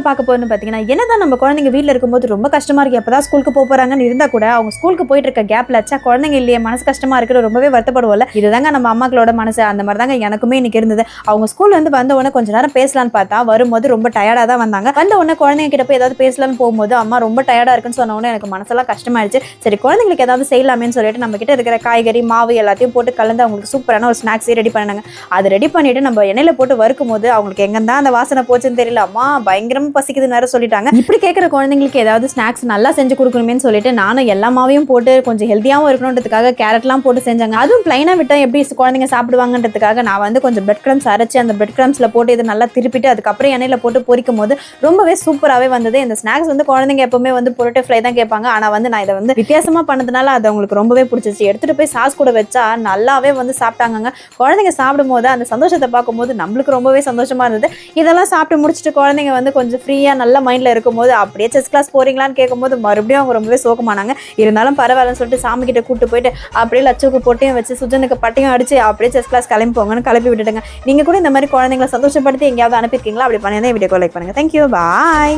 பார்க்க போறோம்னு பார்த்தீங்கன்னா, என்னதான் நம்ம குழந்தைங்க வீட்ல இருக்கும்போது ரொம்ப கஷ்டமா இருக்கு. எப்பதான் ஸ்கூலுக்கு போறாங்கன்னு இருந்தா கூட, அவங்க ஸ்கூலுக்கு போயிட்டு இருக்க கேப்ல குழந்தைங்க இல்லையே மனசு கஷ்டமா இருக்குன்னு ரொம்பவே வருத்தப்படுவோம்ல. இதுதாங்க நம்ம அம்மாக்களோட மனசு. அந்த மாதிரி தாங்க எனக்குமே இன்னைக்கு இருந்தது. அவங்க ஸ்கூல்ல இருந்து வந்த உடனே கொஞ்ச நேரம் பேசலான்னு பார்த்தா, வரும்போது ரொம்ப டயர்டா தான் வந்தாங்க. வந்த உடனே குழந்தைங்க கிட்ட போய் ஏதாவது பேசலான்னு போகும்போது, அம்மா ரொம்ப டயர்டா இருக்குன்னு சொன்ன உடனே எனக்கு மனசெல்லாம் கஷ்டமாயிடுச்சு. சரி குழந்தைங்களுக்கு ஏதாவது செய்யலாமேன்னு சொல்லிட்டு நம்ம கிட்ட இருக்கிற காய்கறி மாவு எல்லாத்தையும் போட்டு கலந்து அவங்களுக்கு சூப்பரான ஒரு ஸ்நாக்ஸே ரெடி பண்ணாங்க. அதை ரெடி பண்ணிட்டு நம்ம எண்ணெயில போட்டு வறுக்கும் போது அவங்களுக்கு எங்கதான் அந்த வாசனை போச்சுன்னு தெரியல. அம்மா பயங்கரமா பசிக்குதுன்னு வேற சொல்லிட்டாங்க. இப்படி கேட்கிற குழந்தைங்களுக்கு ஏதாவது ஸ்நாக்ஸ் நல்லா செஞ்சு கொடுக்கணுமேன்னு சொல்லிட்டு நானும் எல்லா மாவையும் போட்டு கொஞ்சம் ஹெல்த்தியாகவும் இருக்கணுன்றதுக்காக கேரட்லாம் போட்டு செஞ்சாங்க. அதுவும் பிளைனா விட்டா எப்படி குழந்தைங்க சாப்பிடுவாங்கன்றதுக்காக நான் வந்து கொஞ்சம் பிரெட் கிரம்ஸ் அரைச்சு அந்த பிரெட் கிரம்ஸ்ல போட்டு இதை நல்லா திருப்பிட்டு அதுக்கப்புறம் எண்ணெயில போட்டு பொரிக்கும் போது ரொம்பவே சூப்பராகவே வந்தது. இந்த ஸ்நாக்ஸ் வந்து குழந்தைங்க எப்பவுமே வந்து பொரோட்டா ஃப்ரை தான் கேட்பாங்க. ஆனால் வந்து நான் இதை வந்து வித்தியாசமா பண்ணதுனால அது அவங்களுக்கு ரொம்பவே பிடிச்சிச்சு. எடுத்துட்டு போய் சாஸ் கூட வச்சா நல்லாவே வந்து சாப்பிட்டாங்க. குழந்தைங்க சாப்பிடும் போது அந்த சந்தோஷத்தை பார்க்கும்போது நம்மளுக்கு ரொம்பவே சந்தோஷமா இருந்தது. இதெல்லாம் சாப்பிட்டு முடிச்சுட்டு குழந்தைங்க வந்து கொஞ்சம் ஃப்ரீயா நல்ல மைண்ட்ல இருக்கும்போது அப்படியே செஸ் கிளாஸ் போறீங்களான்னு கேட்கும்போது மறுபடியும் அவங்க ரொம்பவே சோகமானாங்க. இருந்தாலும் பரவாயில்லன்னு சொல்லிட்டு சாமி கிட்ட கூட்டு போயிட்டு அப்படியே லட்சுக்கு பொட்டையும் வச்சு சுஜனுக்கு பட்டையும் அடிச்சு அப்படியே செஸ் கிளாஸ் கிளம்பி போங்கன்னு கிளப்பி விட்டுட்டுங்க. நீங்க கூட இந்த மாதிரி குழந்தைங்களை சந்தோஷப்படுத்தி எங்கேயாவது அனுப்பியிருக்கீங்களா? அப்படி பண்ணி வீடியோ லைக் பண்ணுங்க. தேங்க்யூ, பாய்.